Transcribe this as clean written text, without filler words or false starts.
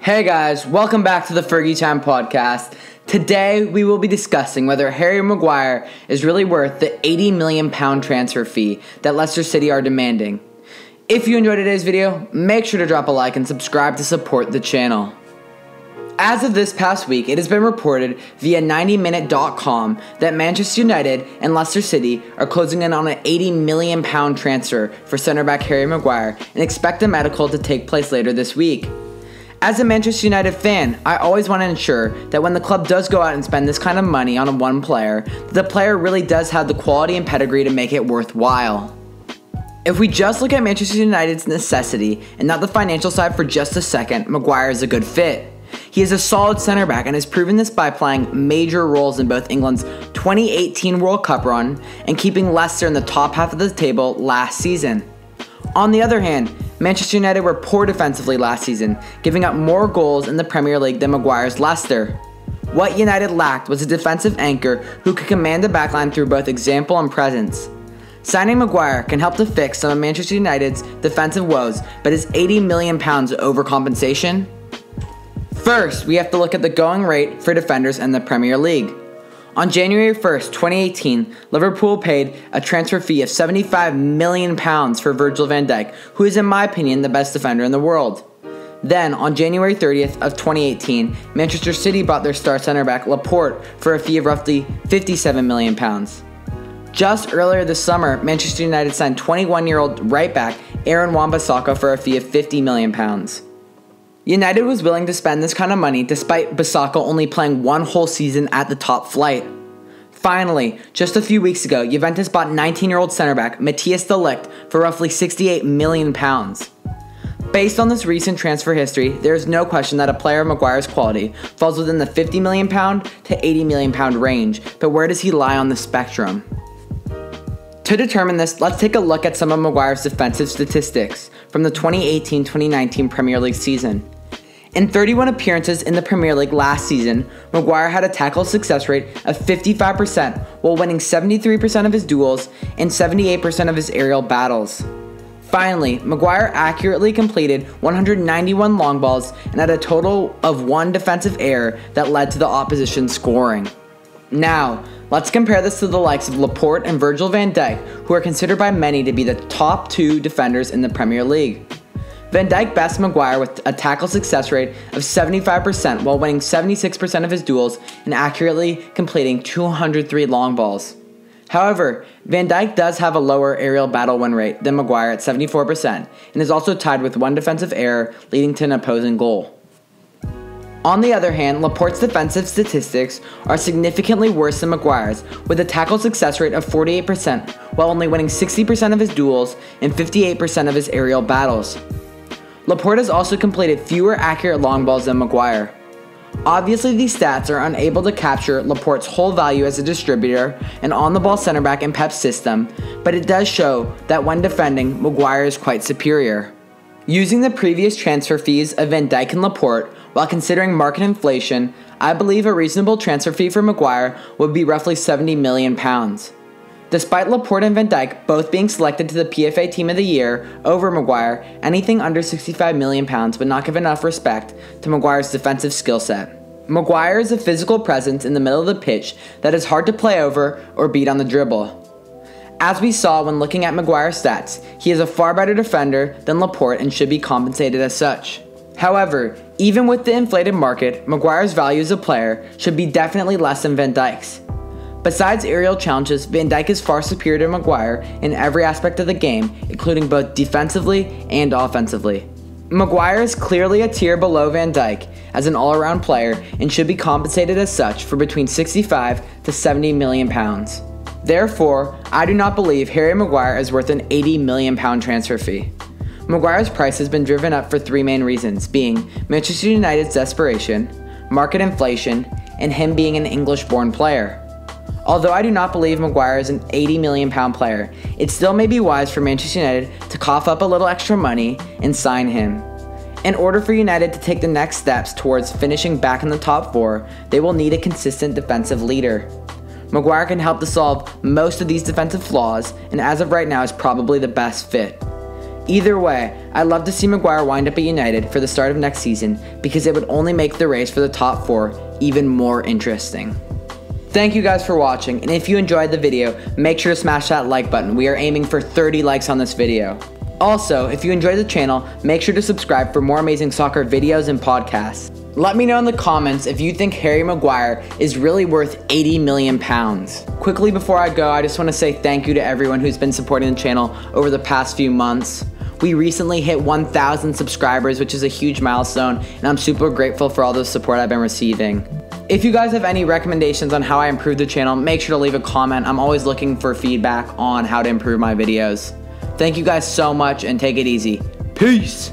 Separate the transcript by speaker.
Speaker 1: Hey guys, welcome back to the Fergie Time podcast. Today we will be discussing whether Harry Maguire is really worth the £80 million transfer fee that Leicester City are demanding. If you enjoyed today's video, make sure to drop a like and subscribe to support the channel. As of this past week, it has been reported via 90minute.com that Manchester United and Leicester City are closing in on an £80 million transfer for centre-back Harry Maguire and expect a medical to take place later this week. As a Manchester United fan, I always want to ensure that when the club does go out and spend this kind of money on one player, that the player really does have the quality and pedigree to make it worthwhile. If we just look at Manchester United's necessity and not the financial side for just a second, Maguire is a good fit. He is a solid center back and has proven this by playing major roles in both England's 2018 World Cup run and keeping Leicester in the top half of the table last season. On the other hand, Manchester United were poor defensively last season, giving up more goals in the Premier League than Maguire's Leicester. What United lacked was a defensive anchor who could command the backline through both example and presence. Signing Maguire can help to fix some of Manchester United's defensive woes, but is £80 million overcompensation? First, we have to look at the going rate for defenders in the Premier League. On January 1st, 2018, Liverpool paid a transfer fee of £75 million for Virgil van Dijk, who is in my opinion the best defender in the world. Then, on January 30th of 2018, Manchester City bought their star centre-back Laporte for a fee of roughly £57 million. Just earlier this summer, Manchester United signed 21-year-old right-back Aaron Wan-Bissaka for a fee of £50 million. United was willing to spend this kind of money despite Bissaka only playing one whole season at the top flight. Finally, just a few weeks ago, Juventus bought 19-year-old center-back Matthias de Ligt for roughly £68 million. Based on this recent transfer history, there is no question that a player of Maguire's quality falls within the £50 million to £80 million range, but where does he lie on the spectrum? To determine this, let's take a look at some of Maguire's defensive statistics from the 2018-2019 Premier League season. In 31 appearances in the Premier League last season, Maguire had a tackle success rate of 55% while winning 73% of his duels and 78% of his aerial battles. Finally, Maguire accurately completed 191 long balls and had a total of one defensive error that led to the opposition scoring. Now, let's compare this to the likes of Laporte and Virgil van Dijk, who are considered by many to be the top two defenders in the Premier League. Van Dijk bests Maguire with a tackle success rate of 75% while winning 76% of his duels and accurately completing 203 long balls. However, Van Dijk does have a lower aerial battle win rate than Maguire at 74% and is also tied with one defensive error leading to an opposing goal. On the other hand, Laporte's defensive statistics are significantly worse than Maguire's, with a tackle success rate of 48% while only winning 60% of his duels and 58% of his aerial battles. Laporte has also completed fewer accurate long balls than Maguire. Obviously, these stats are unable to capture Laporte's whole value as a distributor and on-the-ball center-back in Pep's system, but it does show that when defending, Maguire is quite superior. Using the previous transfer fees of Van Dijk and Laporte, while considering market inflation, I believe a reasonable transfer fee for Maguire would be roughly £70 million. Despite Laporte and Van Dijk both being selected to the PFA Team of the Year over Maguire, anything under £65 million would not give enough respect to Maguire's defensive skill set. Maguire is a physical presence in the middle of the pitch that is hard to play over or beat on the dribble. As we saw when looking at Maguire's stats, he is a far better defender than Laporte and should be compensated as such. However, even with the inflated market, Maguire's value as a player should be definitely less than Van Dijk's. Besides aerial challenges, Van Dijk is far superior to Maguire in every aspect of the game, including both defensively and offensively. Maguire is clearly a tier below Van Dijk as an all-around player and should be compensated as such for between £65 to £70 million. Therefore, I do not believe Harry Maguire is worth an £80 million transfer fee. Maguire's price has been driven up for three main reasons, being Manchester United's desperation, market inflation, and him being an English-born player. Although I do not believe Maguire is an £80 million player, it still may be wise for Manchester United to cough up a little extra money and sign him. In order for United to take the next steps towards finishing back in the top four, they will need a consistent defensive leader. Maguire can help to solve most of these defensive flaws, and as of right now is probably the best fit. Either way, I'd love to see Maguire wind up at United for the start of next season because it would only make the race for the top 4 even more interesting. Thank you guys for watching, and if you enjoyed the video, make sure to smash that like button. We are aiming for 30 likes on this video. Also, if you enjoyed the channel, make sure to subscribe for more amazing soccer videos and podcasts. Let me know in the comments if you think Harry Maguire is really worth 80 million pounds. Quickly before I go, I just want to say thank you to everyone who's been supporting the channel over the past few months. We recently hit 1,000 subscribers, which is a huge milestone, and I'm super grateful for all the support I've been receiving. If you guys have any recommendations on how I improve the channel, make sure to leave a comment. I'm always looking for feedback on how to improve my videos. Thank you guys so much, and take it easy. Peace!